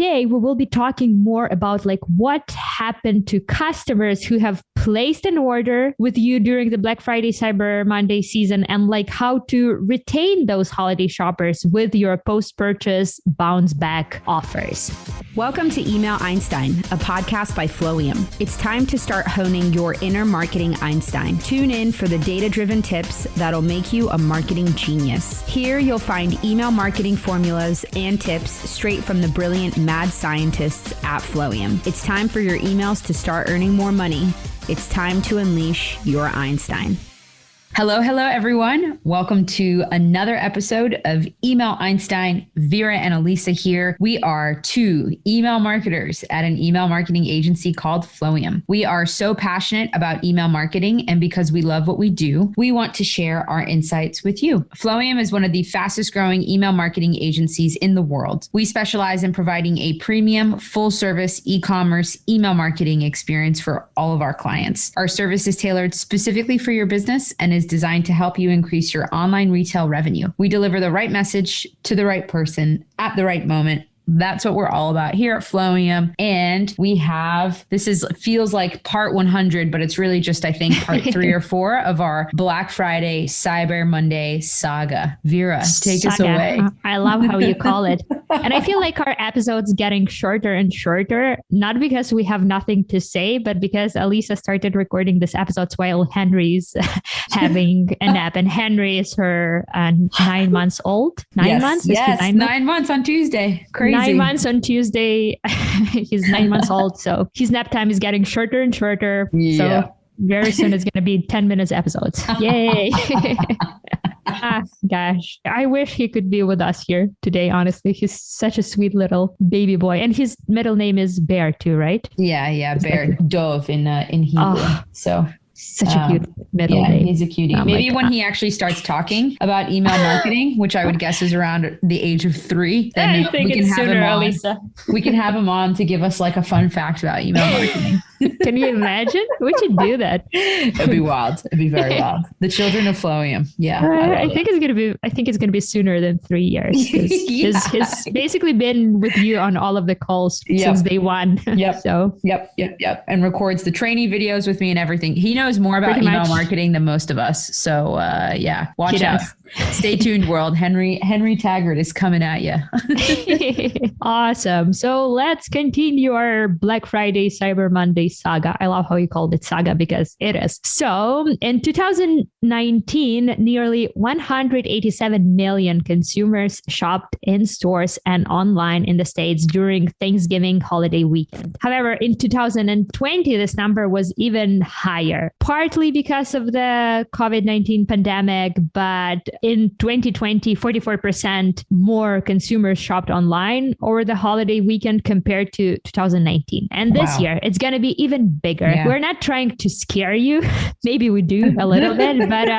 today we will be talking more about like what happened to customers who have placed an order with you during the Black Friday, Cyber Monday season, and like how to retain those holiday shoppers with your post-purchase bounce back offers. Welcome to Email Einstein, a podcast by Flowium. It's time to start honing your inner marketing Einstein. Tune in for the data-driven tips that'll make you a marketing genius. Here you'll find email marketing formulas and tips straight from the brilliant mad scientists at Flowium. It's time for your emails to start earning more money. It's time to unleash your Einstein. Hello, everyone. Welcome to another episode of Email Einstein. Vera and Elisa here. We are two email marketers at an email marketing agency called Flowium. We are so passionate about email marketing, and because we love what we do, we want to share our insights with you. Flowium is one of the fastest growing email marketing agencies in the world. We specialize in providing a premium, full service e-commerce email marketing experience for all of our clients. Our service is tailored specifically for your business and is designed to help you increase your online retail revenue. We deliver the right message to the right person at the right moment. That's what we're all about here at Flowium. And we have, feels like part 100, but it's really just, I think, part 3 or 4 of our Black Friday, Cyber Monday saga. Vera, take us away. I love how you call it. And I feel like our episodes getting shorter and shorter, not because we have nothing to say, but because Elisa started recording these episodes while Henry's having a nap. And Henry is her 9 months old. 9 months? Yes, 9 months on Tuesday. Crazy. 9 months on Tuesday. He's 9 months old. So his nap time is getting shorter and shorter. Yeah. So very soon it's going to be 10 minutes episodes. Yay. Gosh, I wish he could be with us here today. Honestly, he's such a sweet little baby boy. And his middle name is Bear too, right? Yeah. Bear, Dove in Hebrew. So such a cute middle name. He's a cutie. Maybe when he actually starts talking about email marketing, which I would guess is around the age of 3, then we can have him on. Elisa. We can have him on to give us like a fun fact about email marketing. Can you imagine? We should do that. It'd be wild. It'd be very wild. The children of Flowium. Yeah. I think it's gonna be sooner than 3 years. He's basically been with you on all of the calls since day one. Yep. Yep. And records the training videos with me and everything. He knows more about email marketing than most of us. So watch out. Stay tuned, world. Henry Taggart is coming at you. Awesome. So let's continue our Black Friday, Cyber Monday saga. I love how you called it saga because it is. So in 2019, nearly 187 million consumers shopped in stores and online in the States during Thanksgiving holiday weekend. However, in 2020, this number was even higher, partly because of the COVID-19 pandemic, but in 2020, 44% more consumers shopped online over the holiday weekend compared to 2019. And this year, it's going to be even bigger. Yeah. We're not trying to scare you. Maybe we do a little bit, but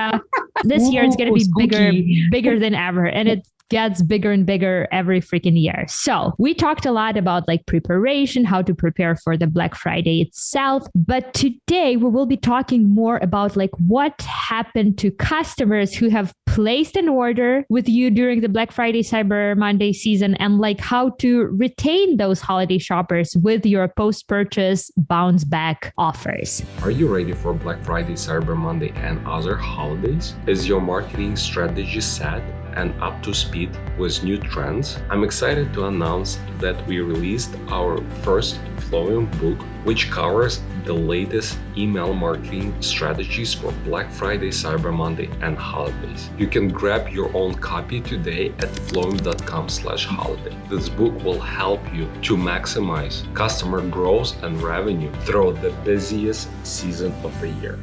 this year it's going to be bigger than ever. And it gets bigger and bigger every freaking year. So we talked a lot about like preparation, how to prepare for the Black Friday itself. But today we will be talking more about like what happened to customers who have placed an order with you during the Black Friday, Cyber Monday season, and like how to retain those holiday shoppers with your post-purchase bounce back offers. Are you ready for Black Friday, Cyber Monday, and other holidays? Is your marketing strategy set and up to speed with new trends? I'm excited to announce that we released our first Flowium book, which covers the latest email marketing strategies for Black Friday, Cyber Monday, and holidays. You can grab your own copy today at flowium.com/holiday. This book will help you to maximize customer growth and revenue throughout the busiest season of the year.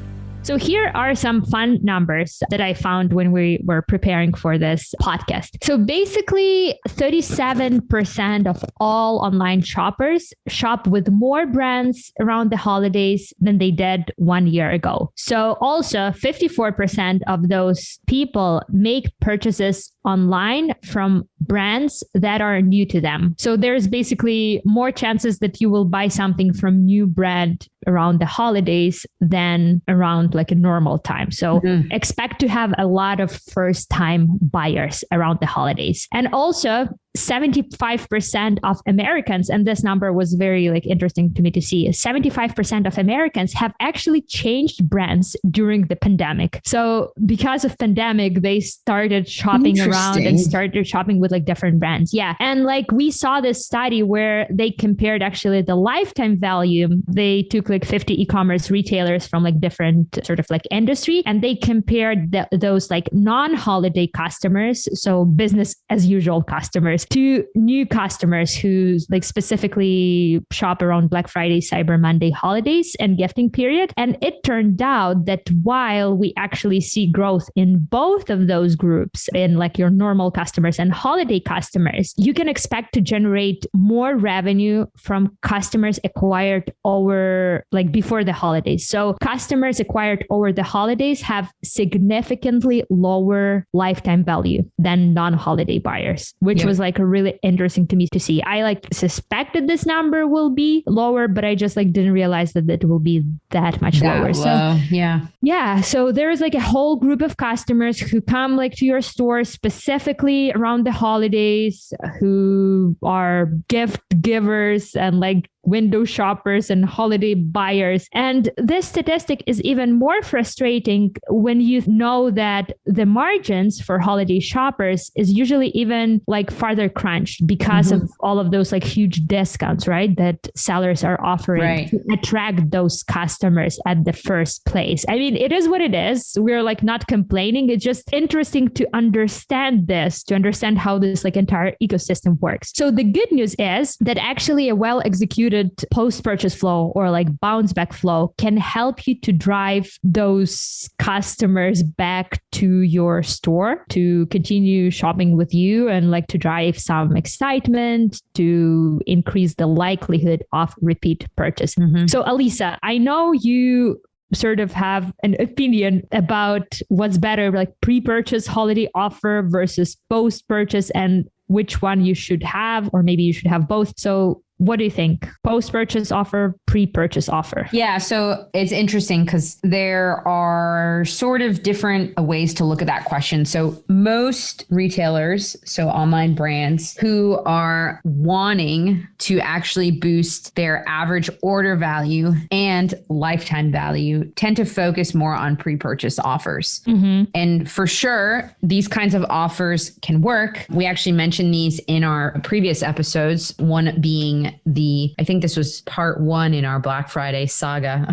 So here are some fun numbers that I found when we were preparing for this podcast. So basically 37% of all online shoppers shop with more brands around the holidays than they did 1 year ago. So also 54% of those people make purchases online from brands that are new to them. So there's basically more chances that you will buy something from new brand around the holidays than around like a normal time. So expect to have a lot of first time buyers around the holidays. And also 75% of Americans, and this number was very interesting to me to see, 75% of Americans have actually changed brands during the pandemic. So because of pandemic, they started shopping around and started shopping with different brands. Yeah. And we saw this study where they compared actually the lifetime value. They took 50 e-commerce retailers from different sort of industry, and they compared those non-holiday customers, so business as usual customers, to new customers who specifically shop around Black Friday, Cyber Monday, holidays and gifting period. And it turned out that while we actually see growth in both of those groups, in your normal customers and holiday customers, you can expect to generate more revenue from customers acquired over before the holidays. So customers acquired over the holidays have significantly lower lifetime value than non-holiday buyers, which was really interesting to me to see. I suspected this number will be lower, but I just didn't realize that it will be that much lower. Low. So yeah. So there's a whole group of customers who come to your store specifically around the holidays, who are gift givers and window shoppers and holiday buyers. And this statistic is even more frustrating when you know that the margins for holiday shoppers is usually even farther crunched because of all of those huge discounts, right? That sellers are offering to attract those customers at the first place. I mean, it is what it is. We're not complaining. It's just interesting to understand this, to understand how this entire ecosystem works. So the good news is that actually a well-executed post-purchase flow or bounce back flow can help you to drive those customers back to your store to continue shopping with you and to drive some excitement, to increase the likelihood of repeat purchase. So Alisa, I know you sort of have an opinion about what's better, pre-purchase holiday offer versus post-purchase, and which one you should have, or maybe you should have both. So what do you think? Post-purchase offer, pre-purchase offer? Yeah, so it's interesting because there are sort of different ways to look at that question. So most retailers, so online brands who are wanting to actually boost their average order value and lifetime value tend to focus more on pre-purchase offers. And for sure, these kinds of offers can work. We actually mentioned these in our previous episodes, one being I think this was part 1 in our Black Friday saga.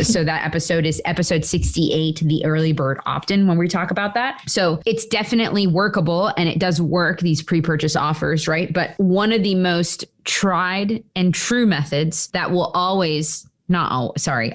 So that episode is episode 68, the early bird opt-in, when we talk about that. So it's definitely workable and it does work, these pre-purchase offers, right? But one of the most tried and true methods that will always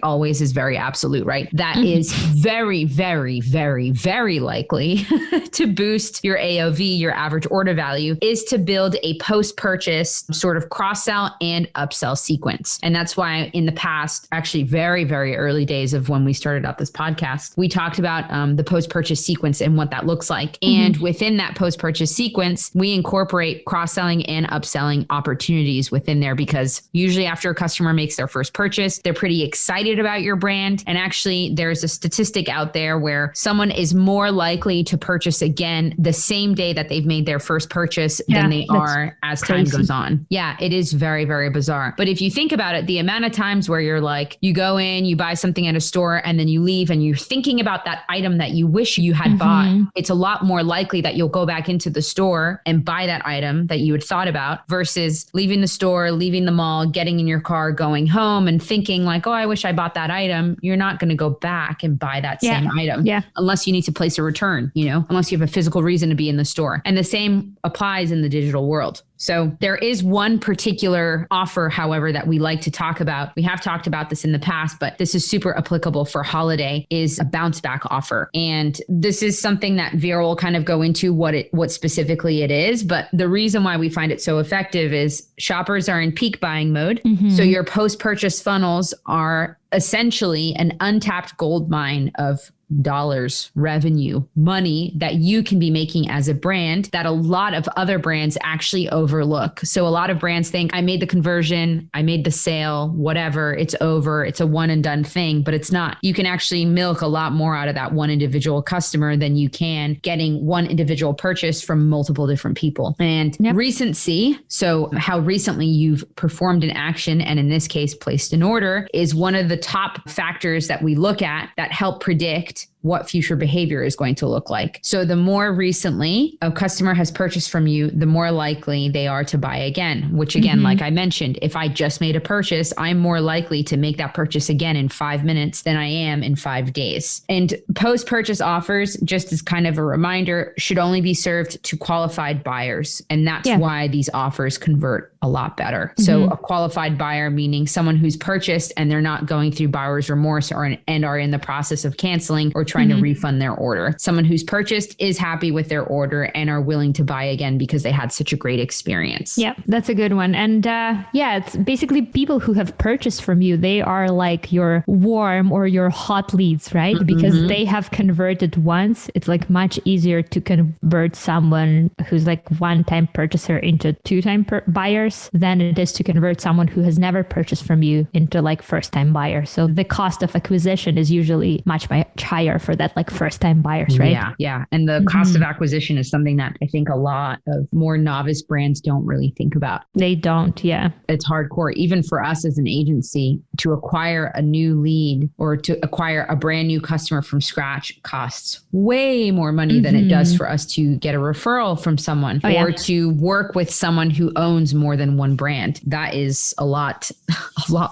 always is very absolute, right? That is very, very, very, very likely to boost your AOV, your average order value, is to build a post-purchase sort of cross-sell and upsell sequence. And that's why in the past, actually very, very early days of when we started out this podcast, we talked about the post-purchase sequence and what that looks like. And within that post-purchase sequence, we incorporate cross-selling and upselling opportunities within there, because usually after a customer makes their first purchase, they're pretty excited about your brand. And actually, there's a statistic out there where someone is more likely to purchase again the same day that they've made their first purchase than they are as time goes on. Yeah, it is very, very bizarre. But if you think about it, the amount of times where you're you go in, you buy something at a store, and then you leave and you're thinking about that item that you wish you had bought, it's a lot more likely that you'll go back into the store and buy that item that you had thought about versus leaving the store, leaving the mall, getting in your car, going home and thinking oh, I wish I bought that item. You're not going to go back and buy that same item unless you need to place a return, unless you have a physical reason to be in the store. And the same applies in the digital world. So there is one particular offer, however, that we like to talk about. We have talked about this in the past, but this is super applicable for holiday, is a bounce back offer. And this is something that Vera will kind of go into what specifically it is. But the reason why we find it so effective is shoppers are in peak buying mode. So your post-purchase funnels are essentially an untapped gold mine of dollars revenue, money that you can be making as a brand that a lot of other brands actually overlook. So a lot of brands think I made the conversion, I made the sale, whatever, it's over, it's a one and done thing, but it's not. You can actually milk a lot more out of that one individual customer than you can getting one individual purchase from multiple different people. And recency, so how recently you've performed an action, and in this case, placed an order, is one of the top factors that we look at that help predict what future behavior is going to look like. So the more recently a customer has purchased from you, the more likely they are to buy again, which again, like I mentioned, if I just made a purchase, I'm more likely to make that purchase again in 5 minutes than I am in 5 days. And post-purchase offers, just as kind of a reminder, should only be served to qualified buyers. And that's why these offers convert a lot better. So a qualified buyer, meaning someone who's purchased and they're not going through buyer's remorse and are in the process of canceling or trying to refund their order. Someone who's purchased is happy with their order and are willing to buy again because they had such a great experience. Yeah, that's a good one. And it's basically people who have purchased from you. They are like your warm or your hot leads, right? Because they have converted once. It's like much easier to convert someone who's like one-time purchaser into two-time buyers than it is to convert someone who has never purchased from you into like first-time buyer. So the cost of acquisition is usually much higher for that like first-time buyers, right? Yeah. And the cost of acquisition is something that I think a lot of more novice brands don't really think about. They don't, It's hardcore. Even for us as an agency, to acquire a new lead or to acquire a brand new customer from scratch costs way more money than it does for us to get a referral from someone to work with someone who owns more than one brand. That is a lot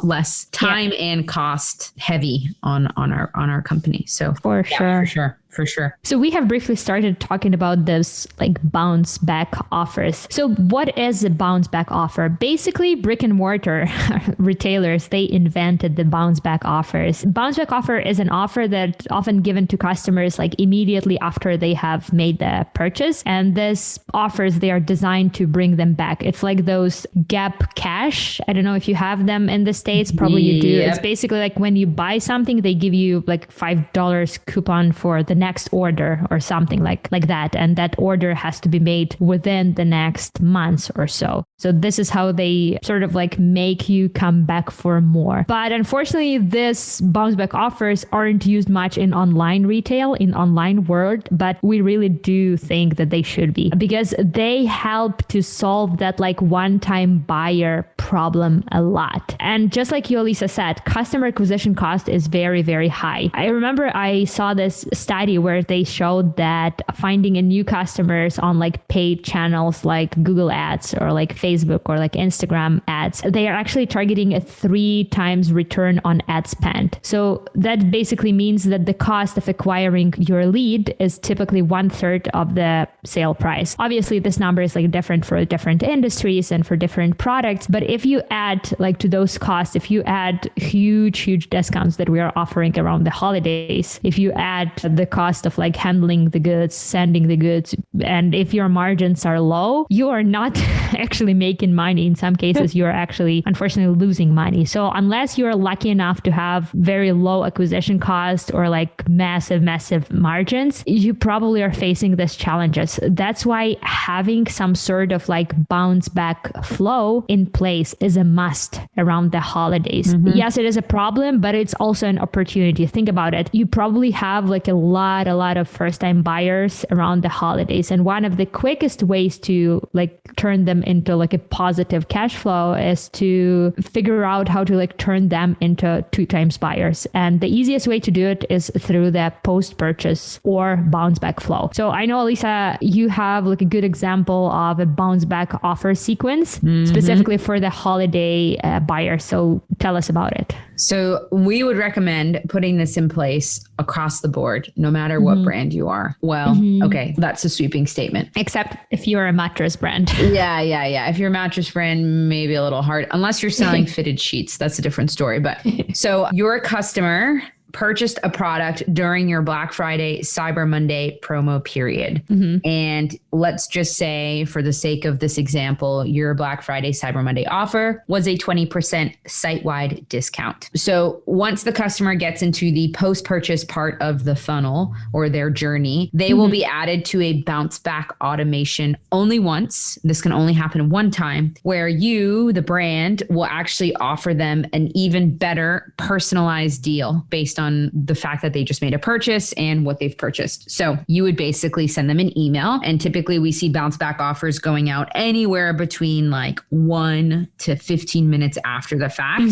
less time and cost heavy on our company. So for sure. For sure. So we have briefly started talking about this like bounce back offers. So what is a bounce back offer? Basically, brick and mortar retailers, they invented the bounce back offers. Bounce back offer is an offer that's often given to customers like immediately after they have made the purchase. And this offers, they are designed to bring them back. It's like those Gap Cash. I don't know if you have them in the States. Probably you do. It's basically like when you buy something, they give you like $5 coupon for the next order or something like that. And that order has to be made within the next months or so. So this is how they sort of like make you come back for more. But unfortunately, this bounce back offers aren't used much in online retail, in online world, but we really do think that they should be because they help to solve that like one-time buyer problem a lot. And just like you, Alisa, said, customer acquisition cost is very, very high. I remember I saw this study where they showed that finding a new customers on like paid channels like Google ads or like Facebook or like Instagram ads, they are actually targeting a 3 times return on ad spend. So that basically means that the cost of acquiring your lead is typically 1/3 of the sale price. Obviously, this number is like different for different industries and for different products. But if you add like to those costs, if you add huge discounts that we are offering around the holidays, if you add the cost of like handling the goods, sending the goods, and if your margins are low, you are not actually making money. In some cases, you're actually unfortunately losing money. So unless you're lucky enough to have very low acquisition cost or like massive margins, you probably are facing these challenges. That's why having some sort of like bounce back flow in place is a must around the holidays. Yes, it is a problem, but it's also an opportunity. Think about it. You probably have like a lot of first-time buyers around the holidays. And one of the quickest ways to like turn them into like a positive cash flow is to figure out how to like turn them into 2 times buyers. And the easiest way to do it is through the post-purchase or bounce back flow. So I know, Alisa, you have like a good example of a bounce back offer sequence specifically for the holiday buyer. So tell us about it. So we would recommend putting this in place across the board, no matter what brand you are. Well, okay, that's a sweeping statement. Except if you're a mattress brand. Yeah. If you're a mattress brand, maybe a little hard, unless you're selling fitted sheets. That's a different story. But so your customer purchased a product during your Black Friday, Cyber Monday promo period. And let's just say, for the sake of this example, your Black Friday, Cyber Monday offer was a 20% site-wide discount. So once the customer gets into the post-purchase part of the funnel or their journey, they will be added to a bounce back automation only once. This can only happen one time, where you, the brand, will actually offer them an even better personalized deal based on the fact that they just made a purchase and what they've purchased. So you would basically send them an email, and typically we see bounce back offers going out anywhere between like 1 to 15 minutes after the fact.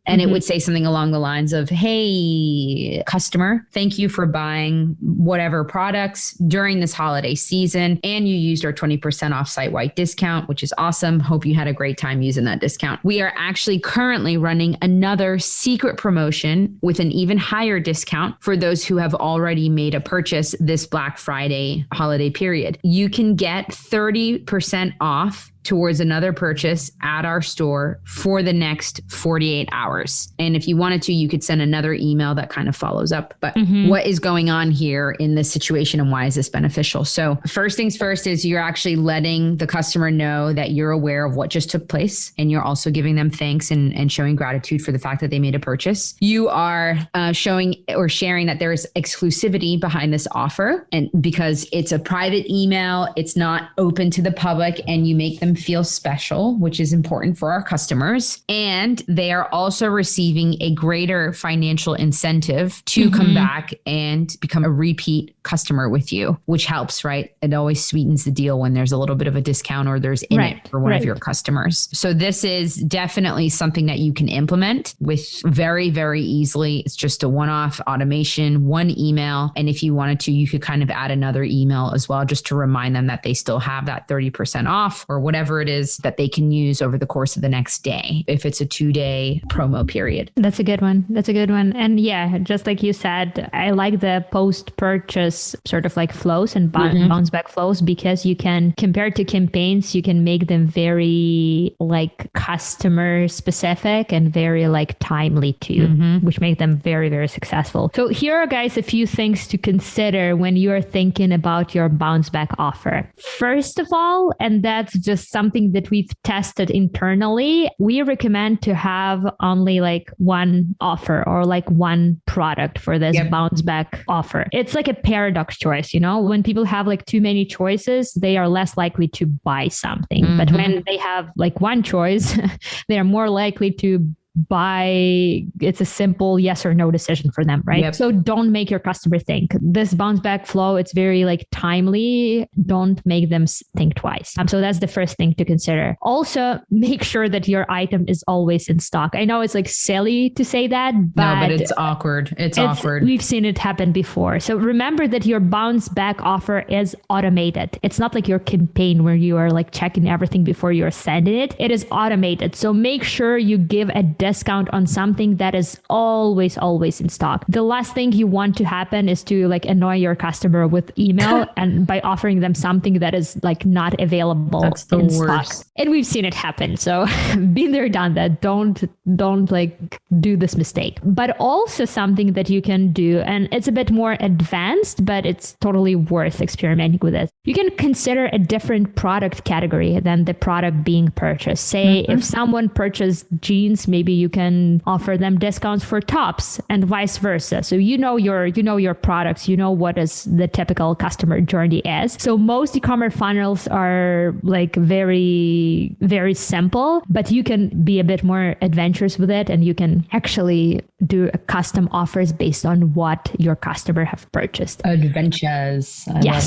And it would say something along the lines of, hey, customer, thank you for buying whatever products during this holiday season. And you used our 20% off site-wide discount, which is awesome. Hope you had a great time using that discount. We are actually currently running another secret promotion with an even higher discount for those who have already made a purchase this Black Friday holiday period. You can get 30% off towards another purchase at our store for the next 48 hours. And if you wanted to, you could send another email that kind of follows up. But what is going on here in this situation, and why is this beneficial? So first things first is you're actually letting the customer know that you're aware of what just took place, and you're also giving them thanks and showing gratitude for the fact that they made a purchase. You are showing or sharing that there is exclusivity behind this offer, and because it's a private email, it's not open to the public, and you make them feel special, which is important for our customers. And they are also receiving a greater financial incentive to come back and become a repeat customer with you, which helps, right? It always sweetens the deal when there's a little bit of a discount or there's in it for one of your customers. So this is definitely something that you can implement with very, very easily. It's just a one-off automation, one email. And if you wanted to, you could kind of add another email as well, just to remind them that they still have that 30% off or whatever it is that they can use over the course of the next day, if it's a 2-day promo period. That's a good one. That's a good one. And yeah, just like you said, I like the post-purchase sort of like flows and bounce back flows, because you can, compared to campaigns, you can make them very like customer specific and very like timely too, which make them very, very successful. So here are, guys, a few things to consider when you are thinking about your bounce back offer. First of all, and that's just something that we've tested internally, we recommend to have only like one offer or like one product for this bounce back offer. It's like a paradox choice, you know, when people have like too many choices, they are less likely to buy something. But when they have like one choice, they are more likely to buy. It's a simple yes or no decision for them, right? So don't make your customer think. This bounce back flow, it's very like timely. Don't make them think twice. So that's the first thing to consider. Also, make sure that your item is always in stock. I know it's like silly to say that, but it's awkward. It's awkward. We've seen it happen before. So remember that your bounce back offer is automated. It's not like your campaign where you are like checking everything before you're sending it. It is automated. So make sure you give a discount on something that is always in stock. The last thing you want to happen is to like annoy your customer with email and by offering them something that is like not available in stock. And we've seen it happen. So been there, done that. Don't like do this mistake. But also something that you can do, and it's a bit more advanced, but it's totally worth experimenting with it. You can consider a different product category than the product being purchased. Say if someone purchased jeans, maybe you can offer them discounts for tops and vice versa. So you know your products, you know what is the typical customer journey is. So most e-commerce funnels are like very, very simple, but you can be a bit more adventurous with it, and you can actually do custom offers based on what your customer have purchased. Adventures. I love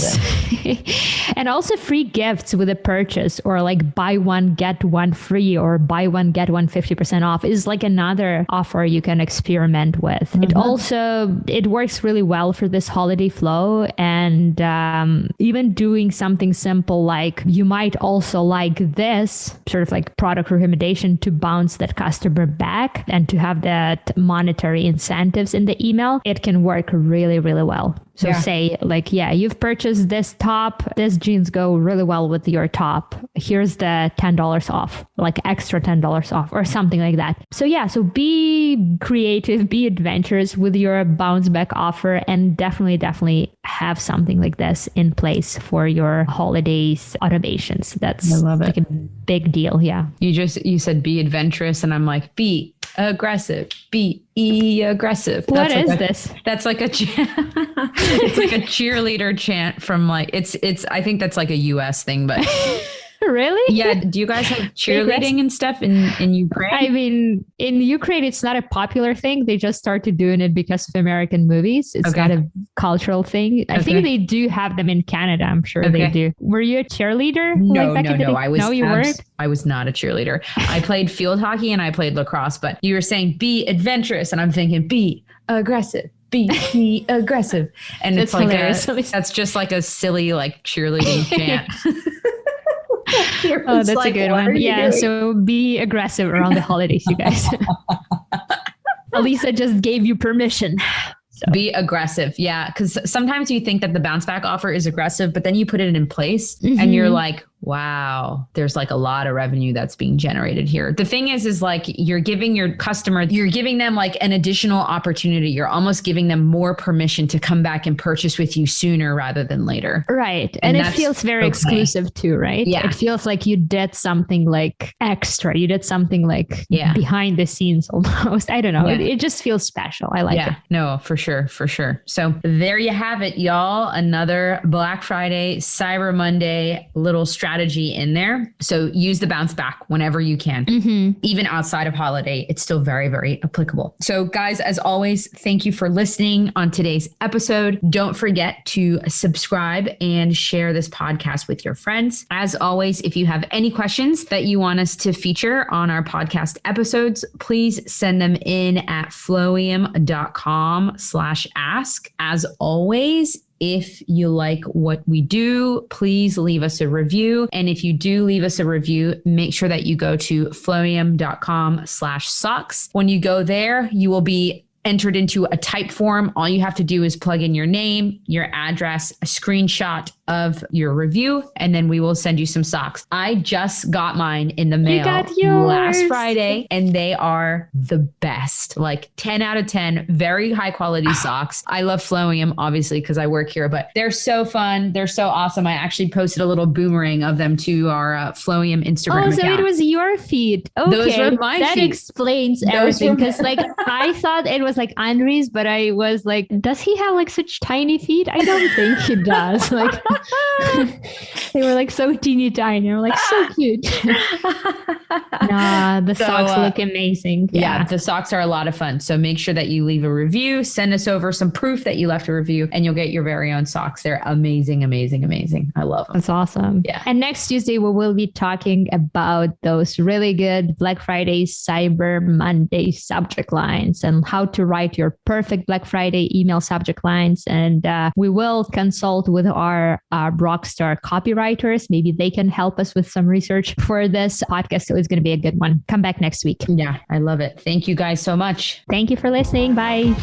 it. And also free gifts with a purchase, or like buy one, get one free, or buy one, get one 50% off is like another offer you can experiment with. It works really well for this holiday flow. And even doing something simple, like you might also like this sort of like product recommendation to bounce that customer back and to have that monetary incentives in the email, it can work really, really well. So say like, you've purchased this top, this jeans go really well with your top. Here's the $10 off, like extra $10 off or something like that. So be creative, be adventurous with your bounce back offer, and definitely have something like this in place for your holidays automations. That's like a big deal. Yeah. You said be adventurous, and I'm like, be aggressive, be aggressive. What is this? That's like a chant. It's like a cheerleader chant from like, it's, I think that's like a US thing, but really? Yeah. Do you guys have cheerleading and stuff in Ukraine? I mean, in Ukraine, it's not a popular thing. They just started doing it because of American movies. It's not a cultural thing. I think they do have them in Canada. I'm sure they do. Were you a cheerleader? No. You weren't? I was not a cheerleader. I played field hockey and I played lacrosse, but you were saying be adventurous. And I'm thinking be aggressive. Be aggressive. And it's like that's just like a silly like cheerleading chant. Oh, that's a good one. Yeah. So be aggressive around the holidays, you guys. Alisa just gave you permission. So. Be aggressive. Yeah. Because sometimes you think that the bounce back offer is aggressive, but then you put it in place and you're like, wow, there's like a lot of revenue that's being generated here. The thing is like you're giving your customer, you're giving them like an additional opportunity. You're almost giving them more permission to come back and purchase with you sooner rather than later. Right. And it feels very exclusive too, right? Yeah. It feels like you did something like extra. You did something like behind the scenes almost. I don't know. Yeah. It just feels special. I like it. No, for sure. For sure. So there you have it, y'all. Another Black Friday, Cyber Monday, little strategy in there. So use the bounce back whenever you can, even outside of holiday. It's still very, very applicable. So guys, as always, thank you for listening on today's episode. Don't forget to subscribe and share this podcast with your friends. As always, if you have any questions that you want us to feature on our podcast episodes, please send them in at flowium.com/ask. As always, if you like what we do, please leave us a review. And if you do leave us a review, make sure that you go to flowium.com/socks. When you go there, you will be entered into a type form. All you have to do is plug in your name, your address, a screenshot of your review, and then we will send you some socks. I just got mine in the mail last Friday, and they are the best. Like 10 out of 10, very high quality socks. I love Flowium, obviously, because I work here, but they're so fun. They're so awesome. I actually posted a little boomerang of them to our Flowium Instagram account. So it was your feet. Okay. Those were my feet. That explains everything. Because like I thought it was like Andre's, but I was like, does he have like such tiny feet? I don't think he does. Like they were like so teeny tiny. I'm like, so cute. Nah, the socks look amazing. Yeah, the socks are a lot of fun. So make sure that you leave a review, send us over some proof that you left a review, and you'll get your very own socks. They're amazing, amazing, amazing. I love them. That's awesome. Yeah. And next Tuesday, we will be talking about those really good Black Friday, Cyber Monday subject lines and how to write your perfect Black Friday email subject lines. And we will consult with our rockstar copywriters. Maybe they can help us with some research for this podcast. So it's going to be a good one. Come back next week. Yeah, I love it. Thank you guys so much. Thank you for listening. Bye.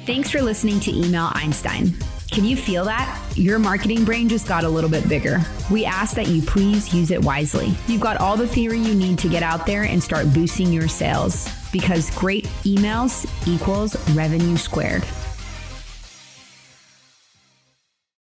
Thanks for listening to Email Einstein. Can you feel that? Your marketing brain just got a little bit bigger. We ask that you please use it wisely. You've got all the theory you need to get out there and start boosting your sales, because great emails equals revenue squared.